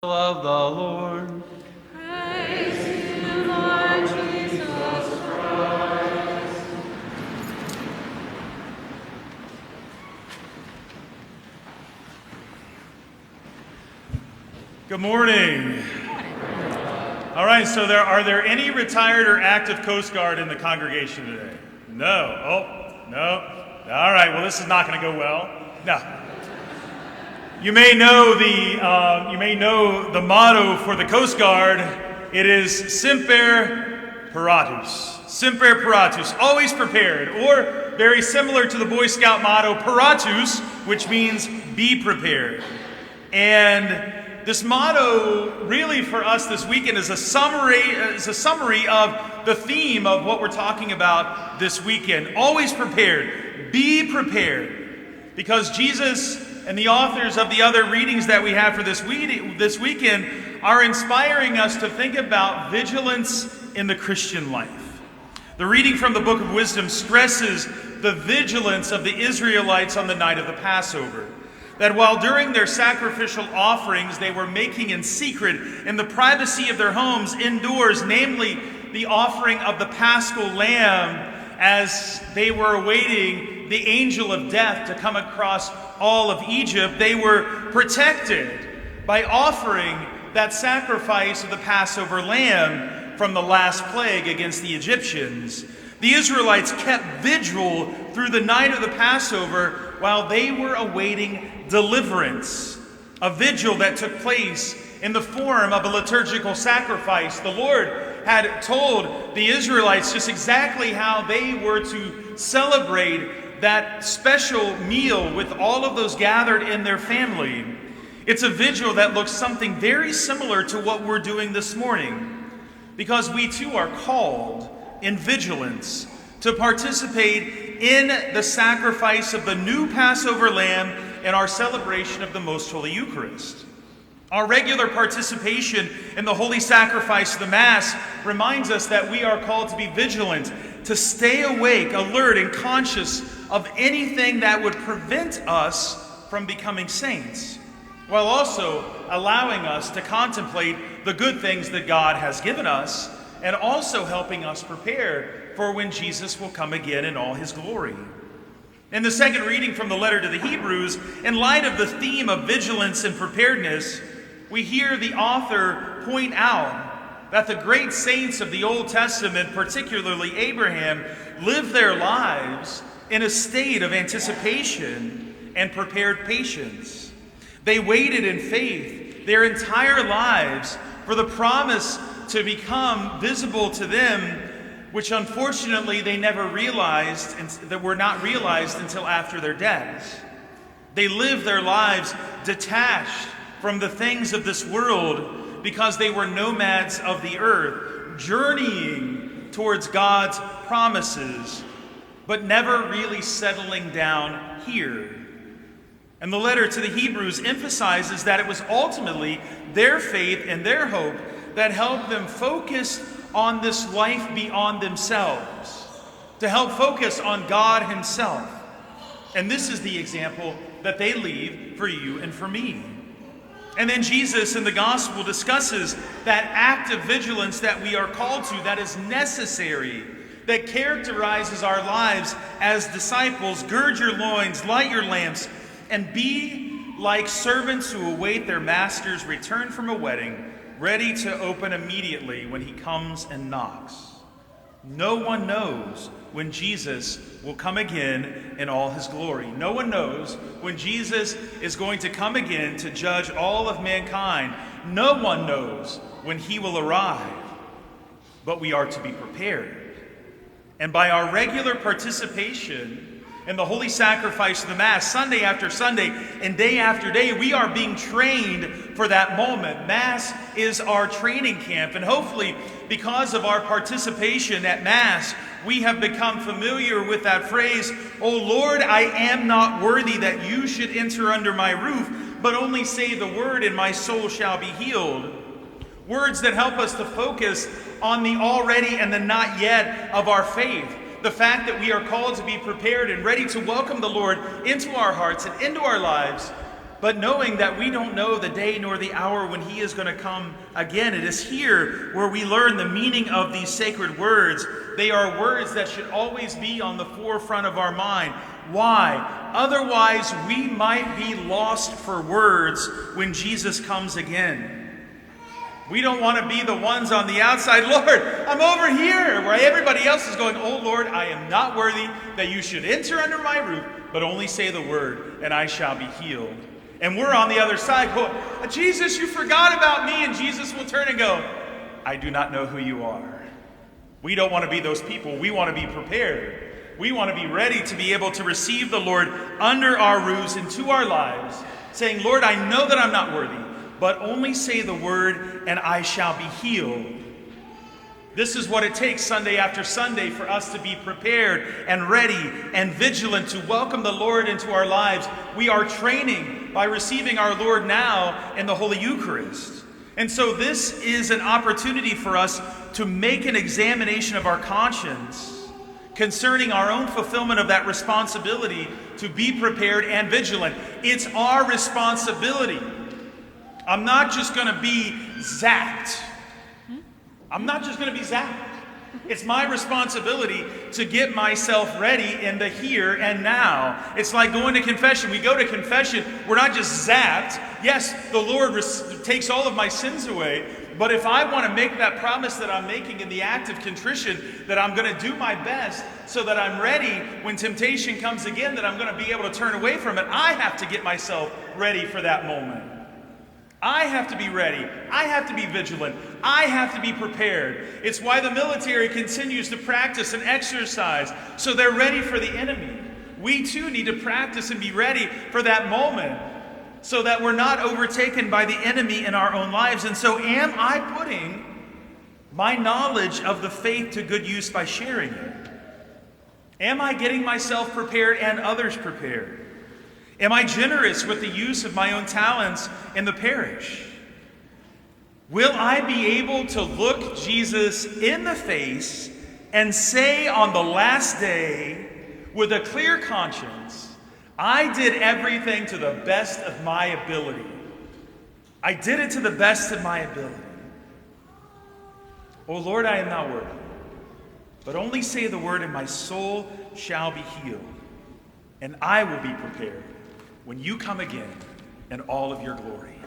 Of the Lord. Praise you, Lord Jesus Christ. Good morning. All right, so are there any retired or active Coast Guard in the congregation today? No. Oh, no. All right, well, this is not going to go well. No. You may know the motto for the Coast Guard. It is Semper Paratus. Semper Paratus, always prepared, or very similar to the Boy Scout motto, Paratus, which means be prepared. And this motto, really for us this weekend, is a summary of the theme of what we're talking about this weekend. Always prepared. Be prepared. Because Jesus and the authors of the other readings that we have for this weekend are inspiring us to think about vigilance in the Christian life. The reading from the Book of Wisdom stresses the vigilance of the Israelites on the night of the Passover. That while during their sacrificial offerings they were making in secret in the privacy of their homes indoors, namely the offering of the Paschal Lamb, as they were awaiting the angel of death to come across all of Egypt, they were protected by offering that sacrifice of the Passover lamb from the last plague against the Egyptians. The Israelites kept vigil through the night of the Passover while they were awaiting deliverance, a vigil that took place in the form of a liturgical sacrifice. The Lord had told the Israelites just exactly how they were to celebrate that special meal with all of those gathered in their family. It's a vigil that looks something very similar to what we're doing this morning, because we too are called in vigilance to participate in the sacrifice of the new Passover lamb in our celebration of the Most Holy Eucharist. Our regular participation in the holy sacrifice of the Mass reminds us that we are called to be vigilant, to stay awake, alert, and conscious of anything that would prevent us from becoming saints, while also allowing us to contemplate the good things that God has given us, and also helping us prepare for when Jesus will come again in all his glory. In the second reading from the letter to the Hebrews, in light of the theme of vigilance and preparedness, we hear the author point out that the great saints of the Old Testament, particularly Abraham, lived their lives in a state of anticipation and prepared patience. They waited in faith their entire lives for the promise to become visible to them, which unfortunately they never realized, and that were not realized until after their deaths. They lived their lives detached from the things of this world because they were nomads of the earth, journeying towards God's promises, but never really settling down here. And the letter to the Hebrews emphasizes that it was ultimately their faith and their hope that helped them focus on this life beyond themselves, to help focus on God himself. And this is the example that they leave for you and for me. And then Jesus in the gospel discusses that act of vigilance that we are called to, that is necessary, that characterizes our lives as disciples. Gird your loins, light your lamps, and be like servants who await their master's return from a wedding, ready to open immediately when he comes and knocks. No one knows when Jesus will come again in all his glory. No one knows when Jesus is going to come again to judge all of mankind. No one knows when he will arrive. But we are to be prepared. And by our regular participation in the holy sacrifice of the Mass, Sunday after Sunday and day after day, we are being trained for that moment. Mass is our training camp, and hopefully, because of our participation at Mass, we have become familiar with that phrase, "O Lord, I am not worthy that you should enter under my roof, but only say the word and my soul shall be healed." Words that help us to focus on the already and the not yet of our faith. The fact that we are called to be prepared and ready to welcome the Lord into our hearts and into our lives but knowing that we don't know the day nor the hour when he is going to come again. It is here where we learn the meaning of these sacred words. They are words that should always be on the forefront of our mind. Why? Otherwise, we might be lost for words when Jesus comes again. We don't want to be the ones on the outside. Lord, I'm over here, where everybody else is going, oh Lord, I am not worthy that you should enter under my roof, but only say the word, and I shall be healed. And we're on the other side going, Jesus, you forgot about me. And Jesus will turn and go, I do not know who you are. We don't want to be those people. We want to be prepared. We want to be ready to be able to receive the Lord under our roofs into our lives, saying, Lord, I know that I'm not worthy, but only say the word and I shall be healed. This is what it takes Sunday after Sunday for us to be prepared and ready and vigilant to welcome the Lord into our lives. We are training by receiving our Lord now in the Holy Eucharist. And so this is an opportunity for us to make an examination of our conscience concerning our own fulfillment of that responsibility to be prepared and vigilant. It's our responsibility. I'm not just going to be zapped. I'm not just going to be zapped. It's my responsibility to get myself ready in the here and now. It's like going to confession. We go to confession. We're not just zapped. Yes, the Lord takes all of my sins away. But if I want to make that promise that I'm making in the act of contrition, that I'm going to do my best so that I'm ready when temptation comes again, that I'm going to be able to turn away from it, I have to get myself ready for that moment. I have to be ready. I have to be vigilant. I have to be prepared. It's why the military continues to practice and exercise so they're ready for the enemy. We too need to practice and be ready for that moment so that we're not overtaken by the enemy in our own lives. And so am I putting my knowledge of the faith to good use by sharing it? Am I getting myself prepared and others prepared? Am I generous with the use of my own talents in the parish? Will I be able to look Jesus in the face and say on the last day with a clear conscience, I did everything to the best of my ability. I did it to the best of my ability. Oh Lord, I am not worthy, but only say the word and my soul shall be healed, and I will be prepared when you come again in all of your glory.